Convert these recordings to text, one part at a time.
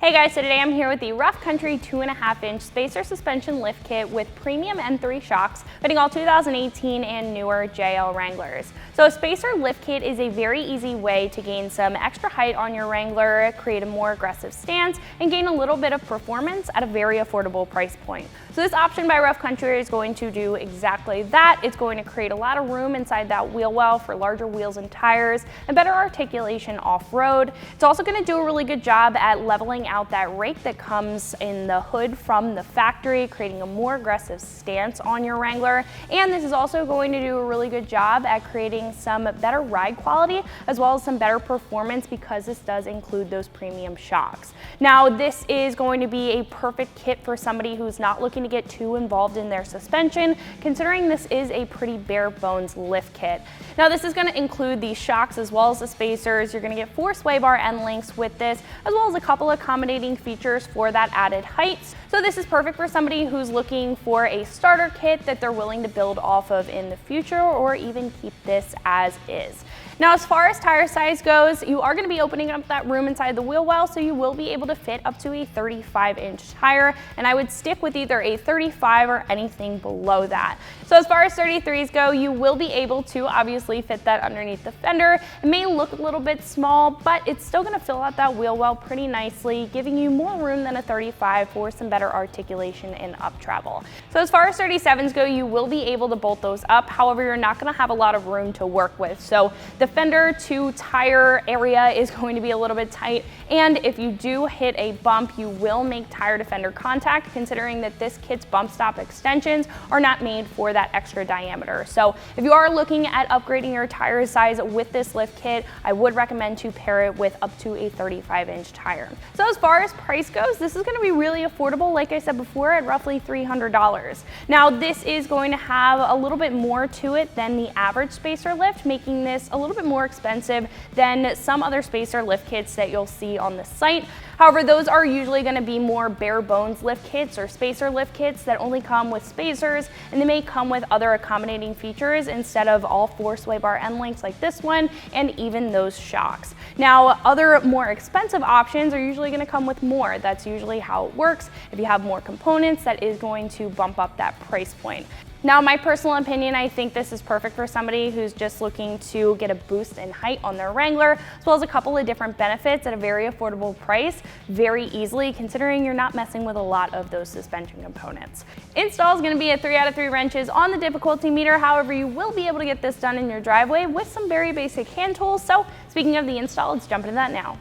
Hey guys, so today I'm here with the Rough Country 2.5-inch spacer suspension lift kit with premium N3 shocks, fitting all 2018 and newer JL Wranglers. So a spacer lift kit is a very easy way to gain some extra height on your Wrangler, create a more aggressive stance, and gain a little bit of performance at a very affordable price point. So this option by Rough Country is going to do exactly that. It's going to create a lot of room inside that wheel well for larger wheels and tires and better articulation off-road. It's also going to do a really good job at leveling out that rake that comes in the hood from the factory, creating a more aggressive stance on your Wrangler. And this is also going to do a really good job at creating some better ride quality as well as some better performance because this does include those premium shocks. Now, this is going to be a perfect kit for somebody who's not looking to get too involved in their suspension, considering this is a pretty bare bones lift kit. Now, this is going to include the shocks as well as the spacers. You're going to get 4 sway bar end links with this, as well as a couple accommodating features for that added height. So this is perfect for somebody who's looking for a starter kit that they're willing to build off of in the future, or even keep this as is. Now, as far as tire size goes, you are going to be opening up that room inside the wheel well, so you will be able to fit up to a 35-inch tire, and I would stick with either a 35 or anything below that. So as far as 33s go, you will be able to obviously fit that underneath the fender. It may look a little bit small, but it's still going to fill out that wheel well pretty nicely, giving you more room than a 35 for some better articulation and up travel. So as far as 37s go, you will be able to bolt those up. However, you're not going to have a lot of room to work with. So the fender to tire area is going to be a little bit tight, and if you do hit a bump, you will make tire to fender contact, considering that this kit's bump stop extensions are not made for that extra diameter. So if you are looking at upgrading your tire size with this lift kit, I would recommend to pair it with up to a 35-inch tire. So as far as price goes, this is going to be really affordable, like I said before, at roughly $300. Now, this is going to have a little bit more to it than the average spacer lift, making this a little bit more expensive than some other spacer lift kits that you'll see on the site. However, those are usually going to be more bare bones lift kits or spacer lift kits that only come with spacers, and they may come with other accommodating features instead of all 4 sway bar end links like this one, and even those shocks. Now, other more expensive options are usually going to come with more. That's usually how it works. If you have more components, that is going to bump up that price point. Now, my personal opinion, I think this is perfect for somebody who's just looking to get a boost in height on their Wrangler, as well as a couple of different benefits at a very affordable price, very easily, considering you're not messing with a lot of those suspension components. Install is going to be a 3 out of 3 wrenches on the difficulty meter. However, you will be able to get this done in your driveway with some very basic hand tools. So speaking of the install, let's jump into that now.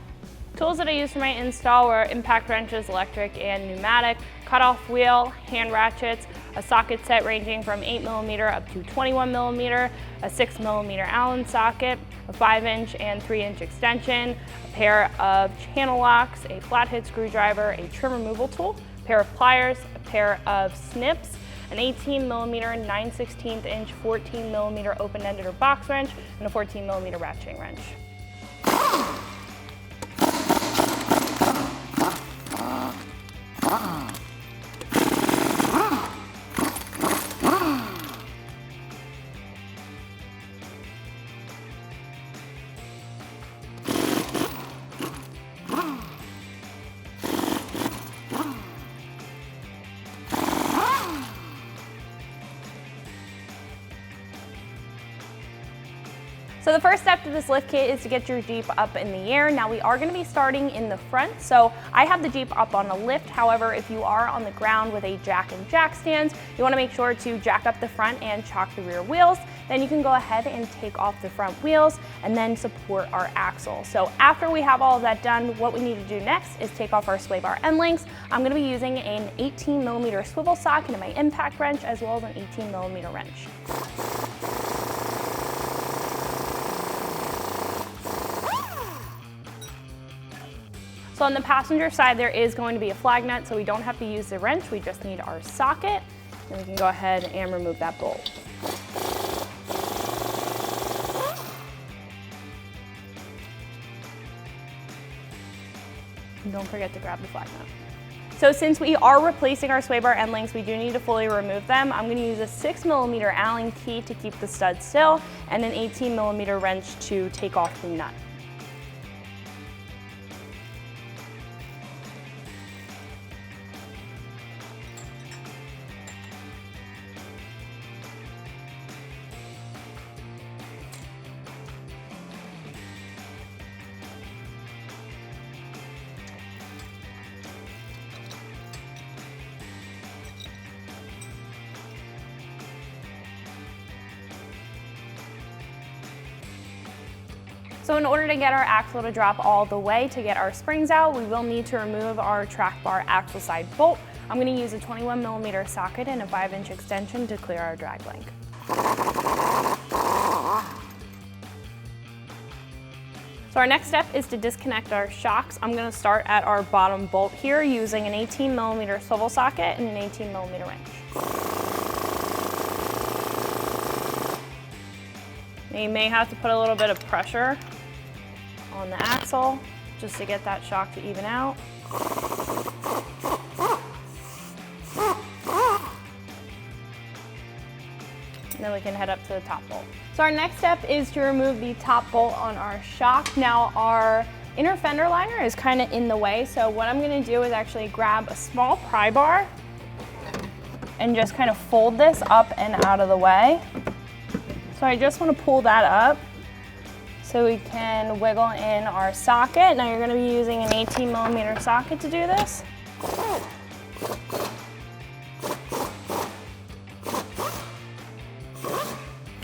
Tools that I used for my install were impact wrenches, electric and pneumatic, cutoff wheel, hand ratchets, a socket set ranging from 8mm up to 21mm, a 6mm Allen socket, a 5-inch and 3-inch extension, a pair of channel locks, a flathead screwdriver, a trim removal tool, a pair of pliers, a pair of snips, an 18mm 9/16" 14mm open-ended or box wrench, and a 14mm ratcheting wrench. So the first step to this lift kit is to get your Jeep up in the air. Now, we are going to be starting in the front, so I have the Jeep up on a lift. However, if you are on the ground with a jack and jack stands, you want to make sure to jack up the front and chock the rear wheels. Then you can go ahead and take off the front wheels and then support our axle. So after we have all of that done, what we need to do next is take off our sway bar end links. I'm going to be using an 18mm swivel socket in my impact wrench, as well as an 18mm wrench. So on the passenger side, there is going to be a flag nut, so we don't have to use the wrench, we just need our socket, and we can go ahead and remove that bolt. And don't forget to grab the flag nut. So since we are replacing our sway bar end links, we do need to fully remove them. I'm going to use a 6mm Allen key to keep the stud still, and an 18mm wrench to take off the nut. So in order to get our axle to drop all the way to get our springs out, we will need to remove our track bar axle side bolt. I'm going to use a 21mm socket and a 5-inch extension to clear our drag link. So our next step is to disconnect our shocks. I'm going to start at our bottom bolt here using an 18mm swivel socket and an 18mm wrench. Now you may have to put a little bit of pressure on the axle just to get that shock to even out. And then we can head up to the top bolt. So our next step is to remove the top bolt on our shock. Now our inner fender liner is kind of in the way, so what I'm going to do is actually grab a small pry bar and just kind of fold this up and out of the way. So I just want to pull that up so we can wiggle in our socket. Now you're going to be using an 18mm socket to do this.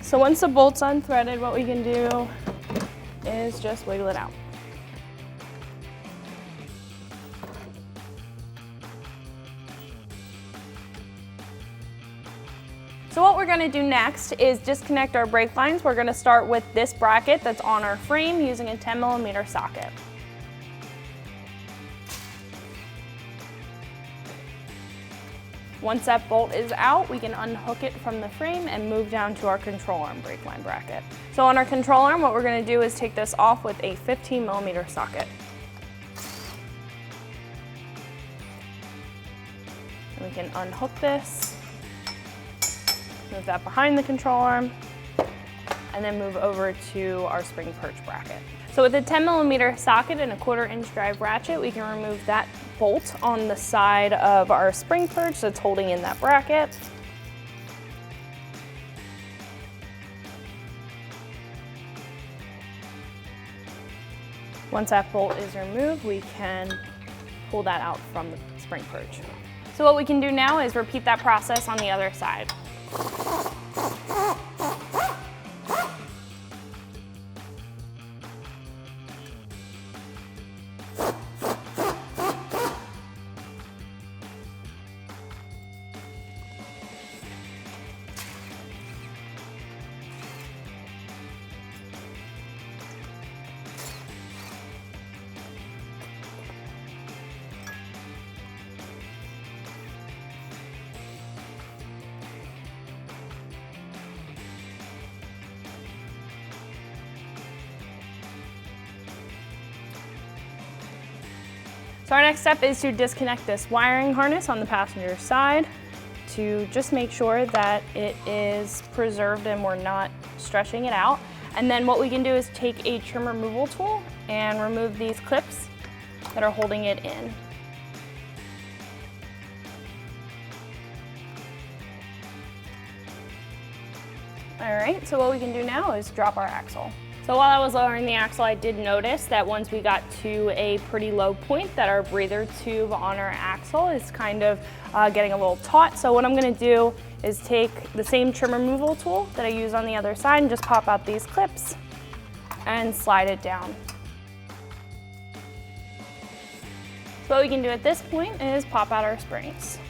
So once the bolt's unthreaded, what we can do is just wiggle it out. So what we're going to do next is disconnect our brake lines. We're going to start with this bracket that's on our frame using a 10mm socket. Once that bolt is out, we can unhook it from the frame and move down to our control arm brake line bracket. So on our control arm, what we're going to do is take this off with a 15mm socket. And we can unhook this, move that behind the control arm, and then move over to our spring perch bracket. So with a 10mm socket and a 1/4-inch drive ratchet, we can remove that bolt on the side of our spring perch that's holding in that bracket. Once that bolt is removed, we can pull that out from the spring perch. So what we can do now is repeat that process on the other side. So our next step is to disconnect this wiring harness on the passenger side to just make sure that it is preserved and we're not stretching it out. And then what we can do is take a trim removal tool and remove these clips that are holding it in. All right, so what we can do now is drop our axle. So while I was lowering the axle, I did notice that once we got to a pretty low point that our breather tube on our axle is kind of getting a little taut. So what I'm gonna do is take the same trim removal tool that I use on the other side and just pop out these clips and slide it down. So what we can do at this point is pop out our springs.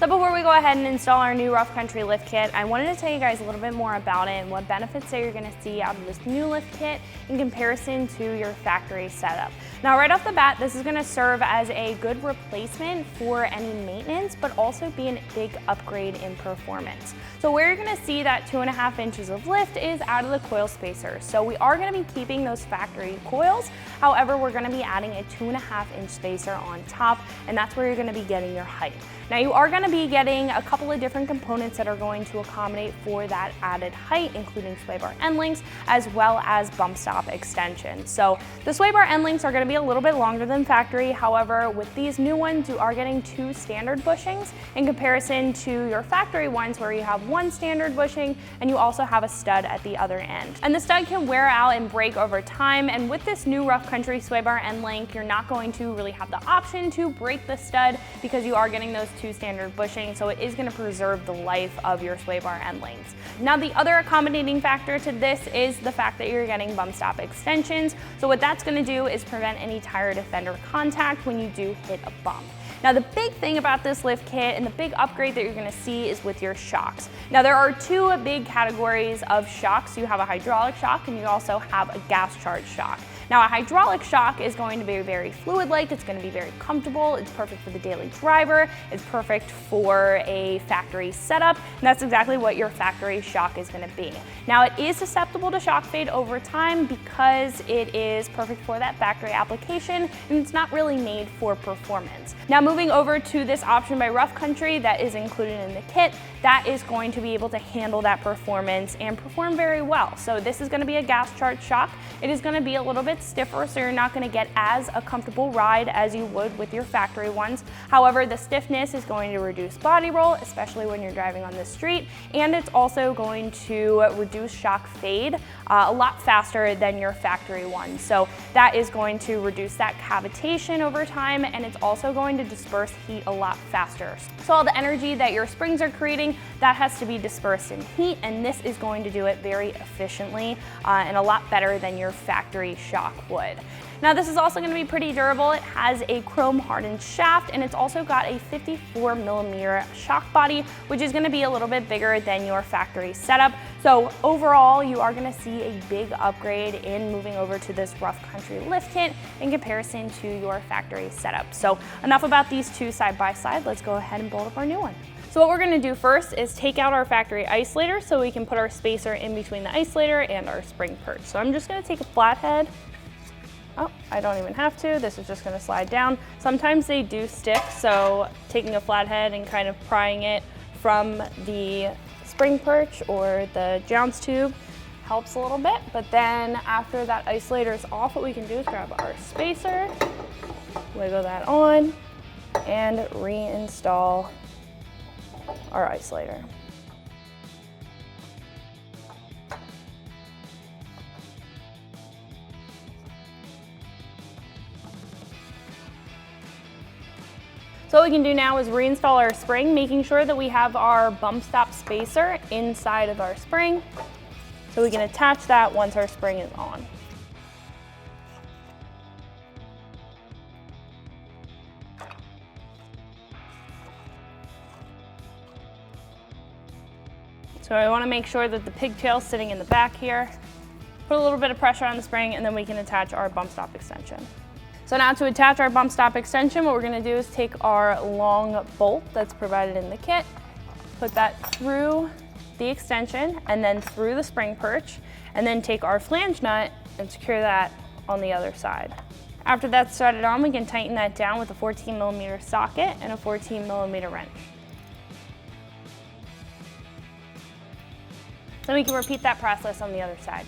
So before we go ahead and install our new Rough Country lift kit, I wanted to tell you guys a little bit more about it and what benefits that you're going to see out of this new lift kit in comparison to your factory setup. Now right off the bat, this is going to serve as a good replacement for any maintenance, but also be a big upgrade in performance. So where you're going to see that 2.5 inches of lift is out of the coil spacer. So we are going to be keeping those factory coils. However, we're going to be adding a 2.5-inch spacer on top, and that's where you're going to be getting your height. Now you are going to be getting a couple of different components that are going to accommodate for that added height, including sway bar end links as well as bump stop extensions. So the sway bar end links are going to be a little bit longer than factory. However, with these new ones, you are getting 2 standard bushings in comparison to your factory ones where you have 1 standard bushing and you also have a stud at the other end. And the stud can wear out and break over time, and with this new Rough Country sway bar end link, you're not going to really have the option to break the stud because you are getting those 2 standard bushing, so it is going to preserve the life of your sway bar end links. Now, the other accommodating factor to this is the fact that you're getting bump stop extensions. So what that's going to do is prevent any tire to fender contact when you do hit a bump. Now, the big thing about this lift kit and the big upgrade that you're gonna see is with your shocks. Now, there are two big categories of shocks. You have a hydraulic shock and you also have a gas charge shock. Now, a hydraulic shock is going to be very fluid-like, it's gonna be very comfortable, it's perfect for the daily driver, it's perfect for a factory setup, and that's exactly what your factory shock is gonna be. Now, it is susceptible to shock fade over time because it is perfect for that factory application, and it's not really made for performance. Now, moving over to this option by Rough Country that is included in the kit, that is going to be able to handle that performance and perform very well. So this is gonna be a gas charge shock. It is gonna be a little bit stiffer, so you're not gonna get as a comfortable ride as you would with your factory ones. However, the stiffness is going to reduce body roll, especially when you're driving on the street, and it's also going to reduce shock fade a lot faster than your factory one. So that is going to reduce that cavitation over time, and it's also going to disperse heat a lot faster. So all the energy that your springs are creating, that has to be dispersed in heat, and this is going to do it very efficiently and a lot better than your factory shock would. Now, this is also going to be pretty durable. It has a chrome hardened shaft, and it's also got a 54mm shock body, which is going to be a little bit bigger than your factory setup. So overall, you are going to see a big upgrade in moving over to this Rough Country lift kit in comparison to your factory setup. So enough about these two side by side. Let's go ahead and bolt up our new one. So what we're going to do first is take out our factory isolator so we can put our spacer in between the isolator and our spring perch. So I'm just going to take a flathead. Oh, I don't even have to. This is just going to slide down. Sometimes they do stick, so taking a flathead and kind of prying it from the spring perch or the jounce tube helps a little bit. But then after that isolator is off, what we can do is grab our spacer, wiggle that on, and reinstall our isolator. So what we can do now is reinstall our spring, making sure that we have our bump stop spacer inside of our spring, so we can attach that once our spring is on. So I want to make sure that the pigtail is sitting in the back here. Put a little bit of pressure on the spring, and then we can attach our bump stop extension. So now to attach our bump stop extension, what we're going to do is take our long bolt that's provided in the kit, put that through the extension and then through the spring perch, and then take our flange nut and secure that on the other side. After that's threaded on, we can tighten that down with a 14mm socket and a 14mm wrench. Then we can repeat that process on the other side.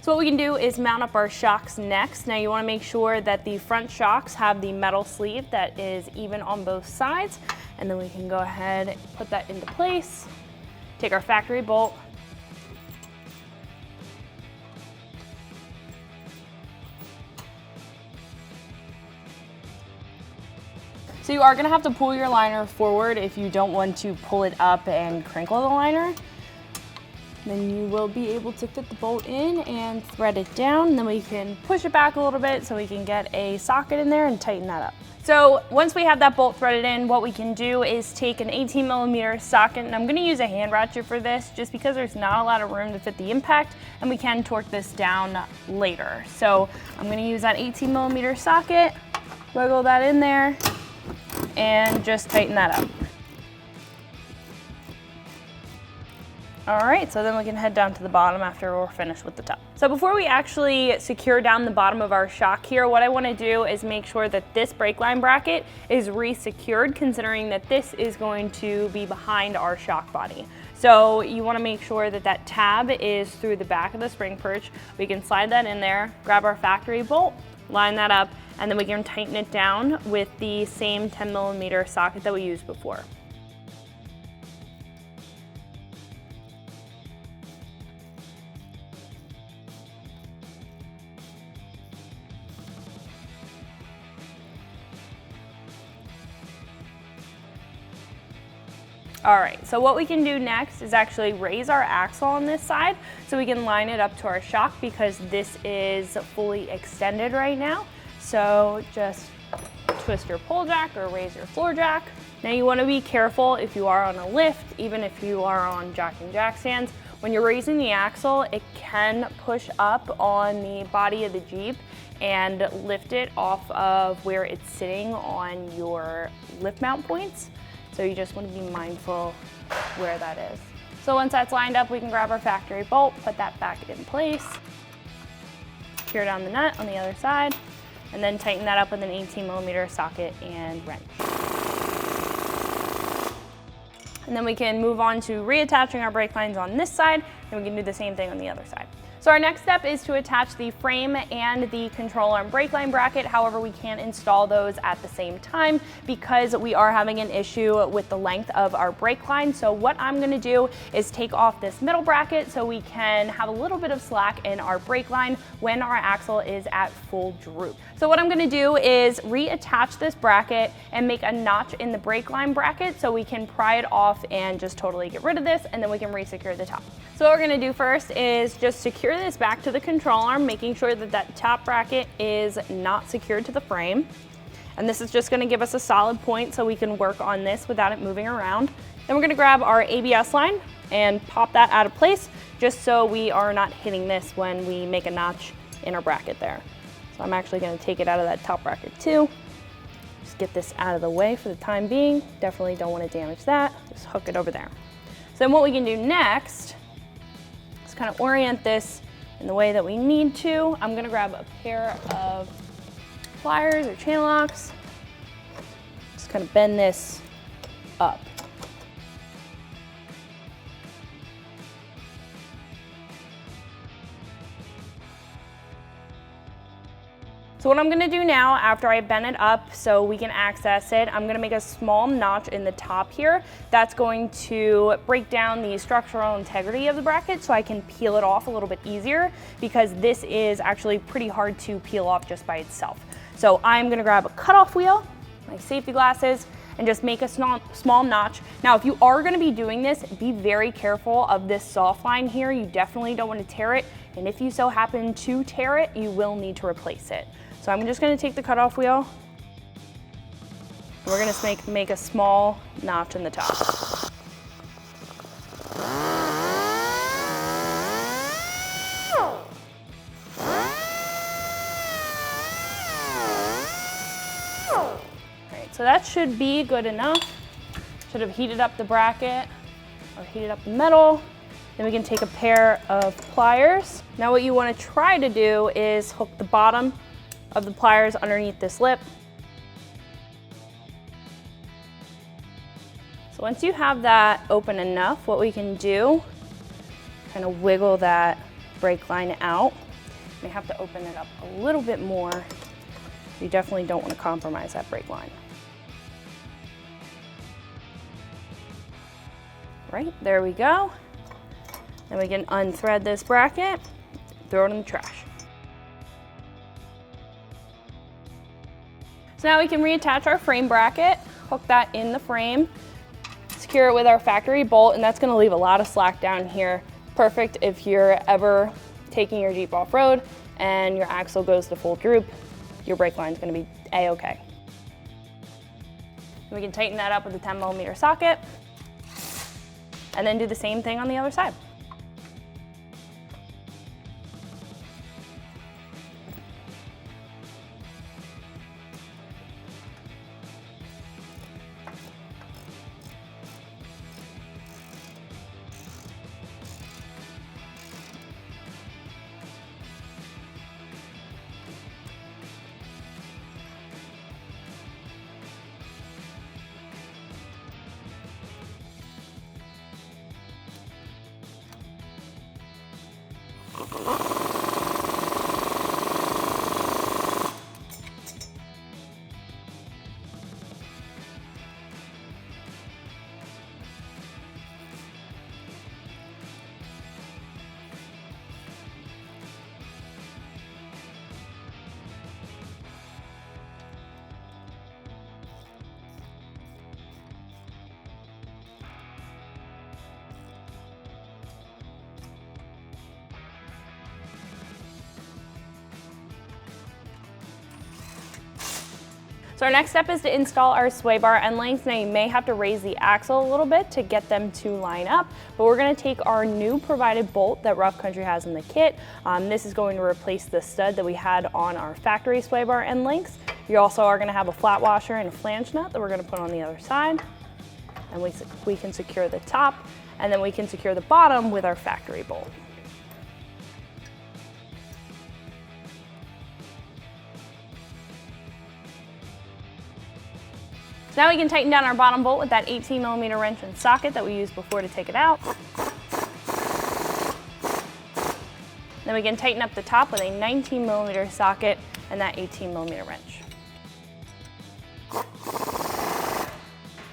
So what we can do is mount up our shocks next. Now you want to make sure that the front shocks have the metal sleeve that is even on both sides. And then we can go ahead and put that into place. Take our factory bolt. So you are going to have to pull your liner forward if you don't want to pull it up and crinkle the liner. Then you will be able to fit the bolt in and thread it down. And then we can push it back a little bit so we can get a socket in there and tighten that up. So once we have that bolt threaded in, what we can do is take an 18mm socket, and I'm gonna use a hand ratchet for this just because there's not a lot of room to fit the impact, and we can torque this down later. So I'm gonna use that 18mm socket, wiggle that in there, and just tighten that up. All right, so then we can head down to the bottom after we're finished with the top. So before we actually secure down the bottom of our shock here, what I wanna do is make sure that this brake line bracket is re-secured, considering that this is going to be behind our shock body. So you wanna make sure that that tab is through the back of the spring perch. We can slide that in there, grab our factory bolt, line that up, and then we can tighten it down with the same 10mm socket that we used before. All right, so what we can do next is actually raise our axle on this side so we can line it up to our shock, because this is fully extended right now. So just twist your pole jack or raise your floor jack. Now you want to be careful if you are on a lift, even if you are on jack and jack stands. When you're raising the axle, it can push up on the body of the Jeep and lift it off of where it's sitting on your lift mount points. So you just want to be mindful where that is. So once that's lined up, we can grab our factory bolt, put that back in place, secure down the nut on the other side, and then tighten that up with an 18mm socket and wrench. And then we can move on to reattaching our brake lines on this side, and we can do the same thing on the other side. So our next step is to attach the frame and the control arm brake line bracket. However, we can't install those at the same time because we are having an issue with the length of our brake line. So what I'm gonna do is take off this middle bracket so we can have a little bit of slack in our brake line when our axle is at full droop. So what I'm gonna do is reattach this bracket and make a notch in the brake line bracket so we can pry it off and just totally get rid of this, and then we can re-secure the top. So what we're gonna do first is just secure this back to the control arm, making sure that that top bracket is not secured to the frame. And this is just gonna give us a solid point so we can work on this without it moving around. Then we're gonna grab our ABS line and pop that out of place just so we are not hitting this when we make a notch in our bracket there. So I'm actually gonna take it out of that top bracket too. Just get this out of the way for the time being. Definitely don't wanna damage that. Just hook it over there. So then what we can do next is kind of orient this in the way that we need to. I'm gonna grab a pair of pliers or chain locks. Just kind of bend this up. So what I'm gonna do now, after I bend it up so we can access it, I'm gonna make a small notch in the top here. That's going to break down the structural integrity of the bracket so I can peel it off a little bit easier, because this is actually pretty hard to peel off just by itself. So I'm gonna grab a cutoff wheel, my safety glasses, and just make a small notch. Now, if you are gonna be doing this, be very careful of this soft line here. You definitely don't wanna tear it. And if you so happen to tear it, you will need to replace it. So I'm just gonna take the cutoff wheel. We're gonna make a small notch in the top. So that should be good enough. Should have heated up the bracket or heated up the metal. Then we can take a pair of pliers. Now what you want to try to do is hook the bottom of the pliers underneath this lip. So once you have that open enough, what we can do, kind of wiggle that brake line out. We have to open it up a little bit more. You definitely don't want to compromise that brake line. Right, there we go. Then we can unthread this bracket, throw it in the trash. So now we can reattach our frame bracket, hook that in the frame, secure it with our factory bolt, and that's gonna leave a lot of slack down here perfect if you're ever taking your Jeep off-road and your axle goes to full droop. Your brake line is going to be a-okay. We can tighten that up with a 10mm socket and then do the same thing on the other side. So our next step is to install our sway bar end lengths. Now you may have to raise the axle a little bit to get them to line up, but we're gonna take our new provided bolt that Rough Country has in the kit. This is going to replace the stud that we had on our factory sway bar end lengths. You also are gonna have a flat washer and a flange nut that we're gonna put on the other side. And we can secure the top, and then we can secure the bottom with our factory bolt. Now we can tighten down our bottom bolt with that 18mm wrench and socket that we used before to take it out. Then we can tighten up the top with a 19mm socket and that 18mm wrench.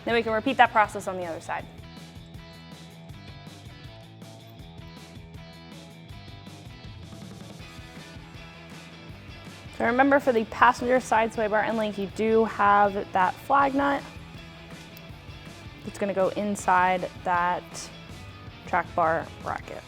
Then we can repeat that process on the other side. So remember, for the passenger side sway bar end length, you do have that flag nut. It's going to go inside that track bar bracket.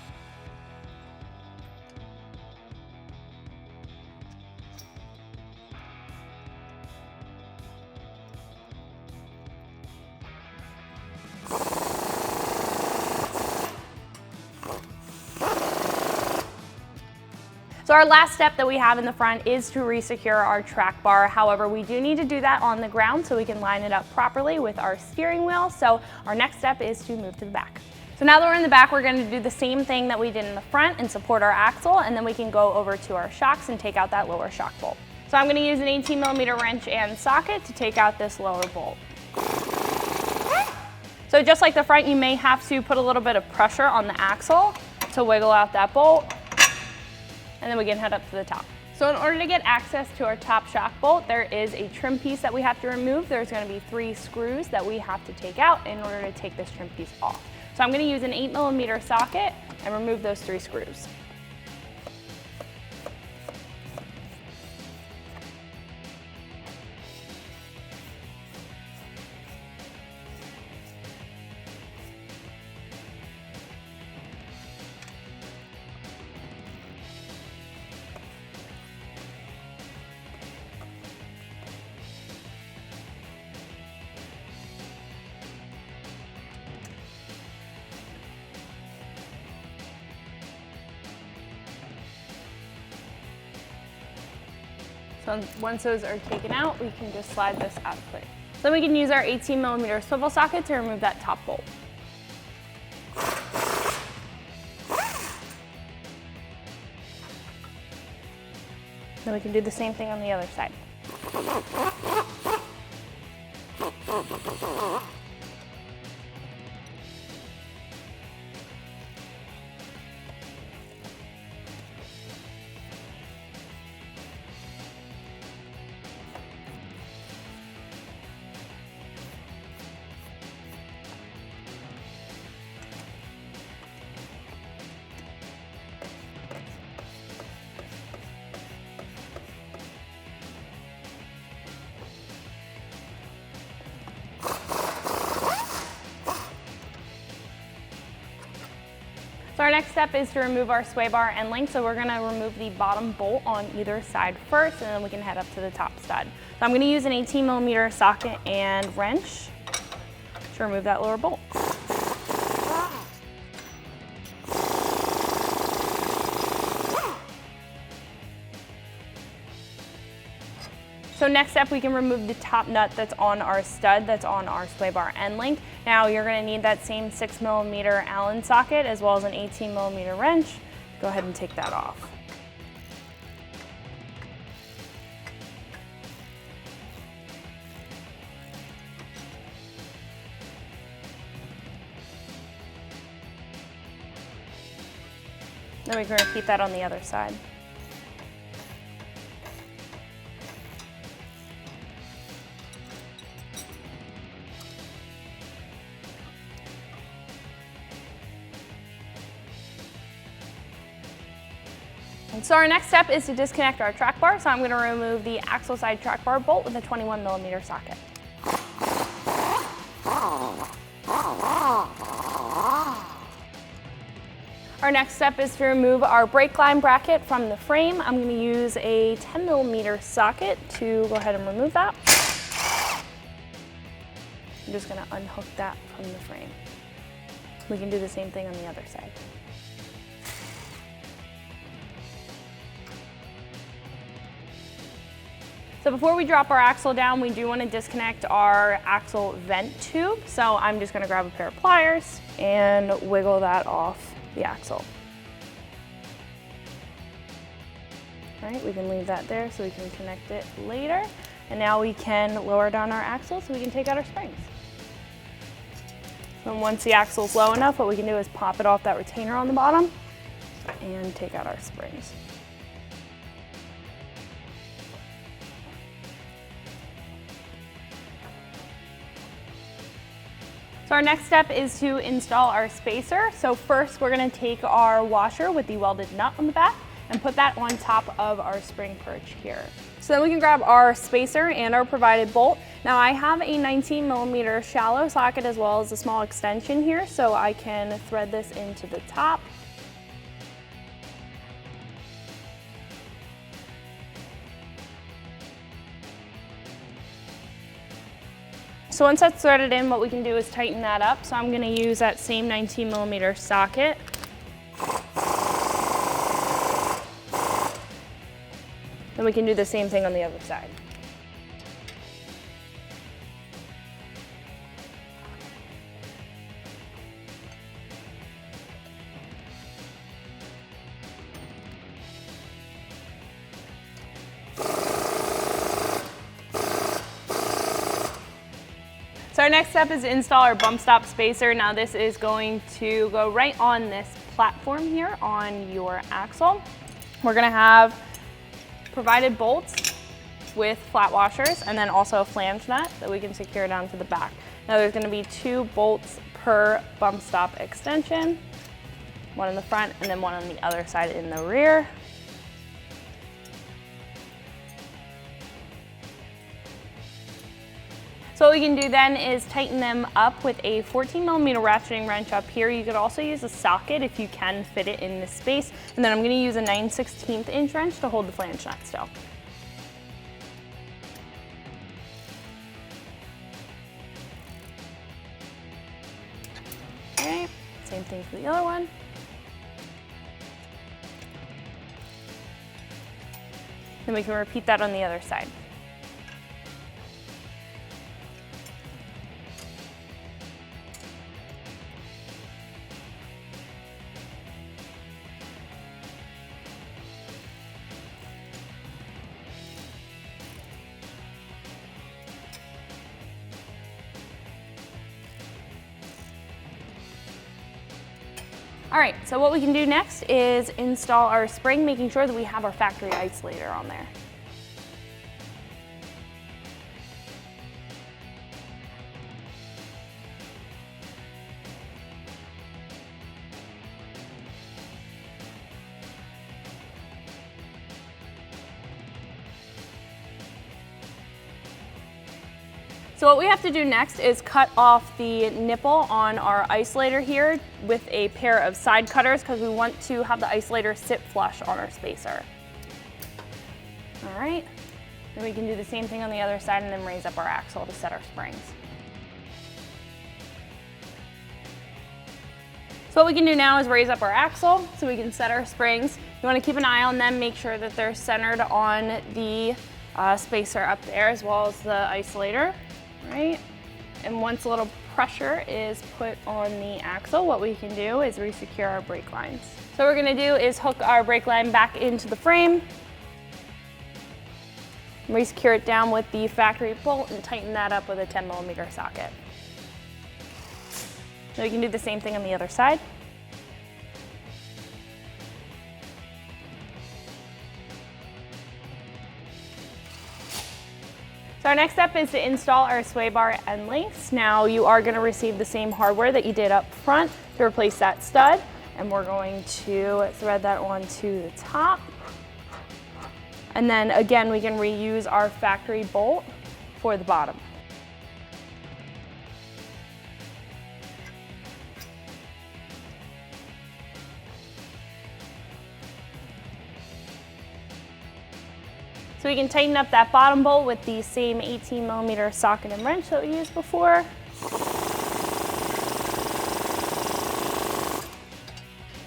So our last step that we have in the front is to resecure our track bar. However, we do need to do that on the ground so we can line it up properly with our steering wheel. So our next step is to move to the back. So now that we're in the back, we're going to do the same thing that we did in the front and support our axle, and then we can go over to our shocks and take out that lower shock bolt. So I'm going to use an 18mm wrench and socket to take out this lower bolt. So just like the front, you may have to put a little bit of pressure on the axle to wiggle out that bolt. And then we can head up to the top. So in order to get access to our top shock bolt, there is a trim piece that we have to remove. There's going to be 3 screws that we have to take out in order to take this trim piece off. So I'm going to use an 8mm socket and remove those 3 screws. So once those are taken out, we can just slide this out of place. Then we can use our 18mm swivel socket to remove that top bolt. Then we can do the same thing on the other side. So our next step is to remove our sway bar end link. So we're gonna remove the bottom bolt on either side first, and then we can head up to the top stud. So I'm gonna use an 18mm socket and wrench to remove that lower bolt. So next step, we can remove the top nut that's on our stud, that's on our sway bar end link. Now you're gonna need that same 6mm Allen socket as well as an 18mm wrench. Go ahead and take that off. Then we can repeat that on the other side. And so our next step is to disconnect our track bar. So I'm going to remove the axle side track bar bolt with a 21mm socket. Our next step is to remove our brake line bracket from the frame. I'm going to use a 10mm socket to go ahead and remove that. I'm just going to unhook that from the frame. We can do the same thing on the other side. So before we drop our axle down, we do want to disconnect our axle vent tube. So I'm just going to grab a pair of pliers and wiggle that off the axle. All right, we can leave that there so we can connect it later. And now we can lower down our axle so we can take out our springs. And once the axle's low enough, what we can do is pop it off that retainer on the bottom and take out our springs. So our next step is to install our spacer. So first we're going to take our washer with the welded nut on the back and put that on top of our spring perch here. So then we can grab our spacer and our provided bolt. Now I have a 19mm shallow socket as well as a small extension here, so I can thread this into the top. So once that's threaded in, what we can do is tighten that up. So I'm gonna use that same 19mm socket. Then we can do the same thing on the other side. So our next step is to install our bump stop spacer. Now this is going to go right on this platform here on your axle. We're gonna have provided bolts with flat washers and then also a flange nut that we can secure down to the back. Now there's gonna be 2 bolts per bump stop extension, one in the front and then one on the other side in the rear. So what we can do then is tighten them up with a 14mm ratcheting wrench up here. You could also use a socket if you can fit it in this space. And then I'm going to use a 9/16 inch wrench to hold the flange nut still. Okay, same thing for the other one. Then we can repeat that on the other side. All right, so what we can do next is install our spring, making sure that we have our factory isolator on there. So what we have to do next is cut off the nipple on our isolator here with a pair of side cutters because we want to have the isolator sit flush on our spacer. All right, then we can do the same thing on the other side and then raise up our axle to set our springs. So what we can do now is raise up our axle so we can set our springs. You want to keep an eye on them, make sure that they're centered on the spacer up there as well as the isolator. Right? And once a little pressure is put on the axle, what we can do is resecure our brake lines. So what we're going to do is hook our brake line back into the frame, resecure it down with the factory bolt and tighten that up with a 10mm socket. So we can do the same thing on the other side. So our next step is to install our sway bar end links. Now you are going to receive the same hardware that you did up front to replace that stud, and we're going to thread that onto the top. And then again, we can reuse our factory bolt for the bottom. So we can tighten up that bottom bolt with the same 18mm socket and wrench that we used before.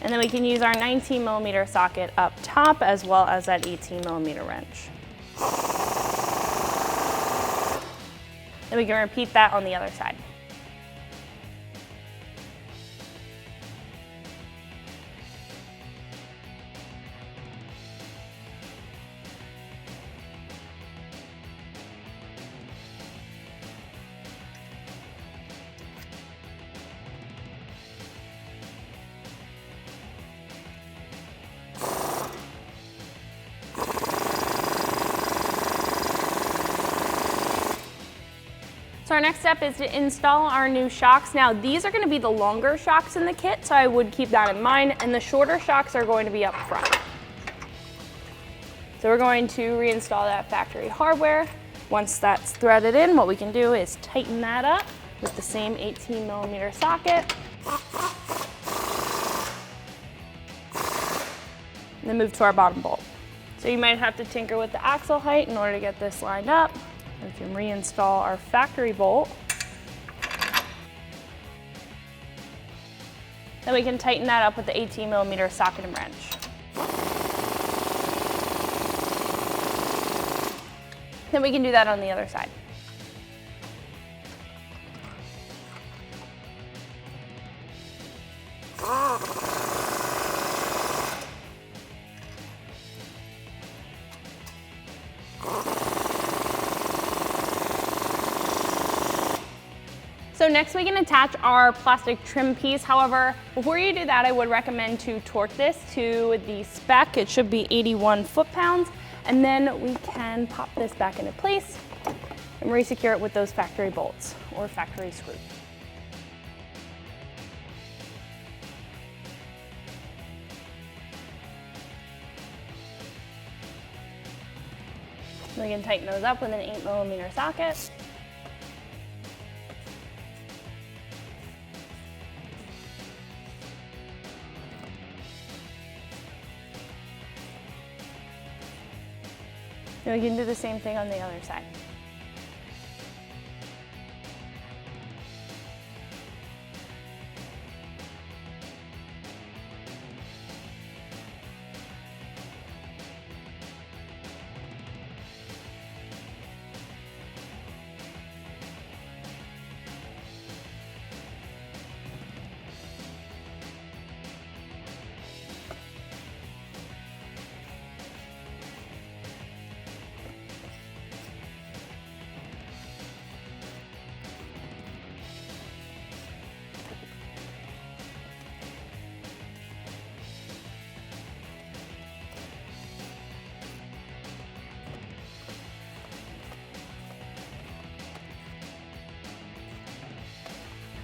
And then we can use our 19mm socket up top as well as that 18mm wrench. Then we can repeat that on the other side. So our next step is to install our new shocks. Now these are going to be the longer shocks in the kit, so I would keep that in mind, and the shorter shocks are going to be up front. So we're going to reinstall that factory hardware. Once that's threaded in, what we can do is tighten that up with the same 18mm socket. And then move to our bottom bolt. So you might have to tinker with the axle height in order to get this lined up. We can reinstall our factory bolt. Then we can tighten that up with the 18mm socket and wrench. Then we can do that on the other side. So next we can attach our plastic trim piece. However, before you do that, I would recommend to torque this to the spec. It should be 81 foot-pounds. And then we can pop this back into place and resecure it with those factory bolts or factory screws. We can tighten those up with an 8mm socket. And we can do the same thing on the other side.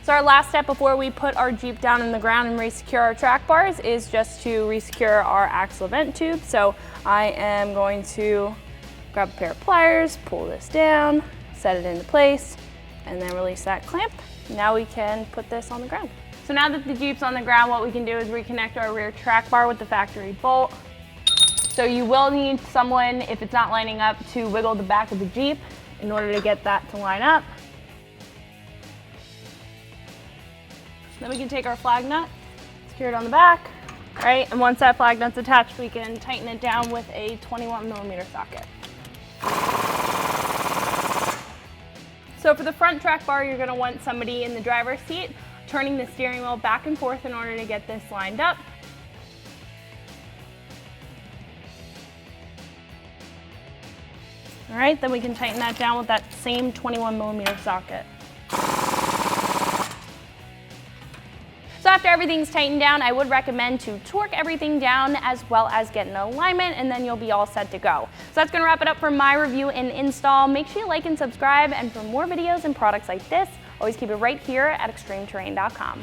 So our last step before we put our Jeep down in the ground and resecure our track bars is just to resecure our axle vent tube. So I am going to grab a pair of pliers, pull this down, set it into place, and then release that clamp. Now we can put this on the ground. So now that the Jeep's on the ground, what we can do is reconnect our rear track bar with the factory bolt. So you will need someone, if it's not lining up, to wiggle the back of the Jeep in order to get that to line up. Then we can take our flag nut, secure it on the back, right? And once that flag nut's attached, we can tighten it down with a 21mm socket. So for the front track bar, you're gonna want somebody in the driver's seat turning the steering wheel back and forth in order to get this lined up. All right, then we can tighten that down with that same 21mm socket. So after everything's tightened down, I would recommend to torque everything down as well as get in alignment, and then you'll be all set to go. So that's gonna wrap it up for my review and install. Make sure you like and subscribe, and for more videos and products like this, always keep it right here at ExtremeTerrain.com.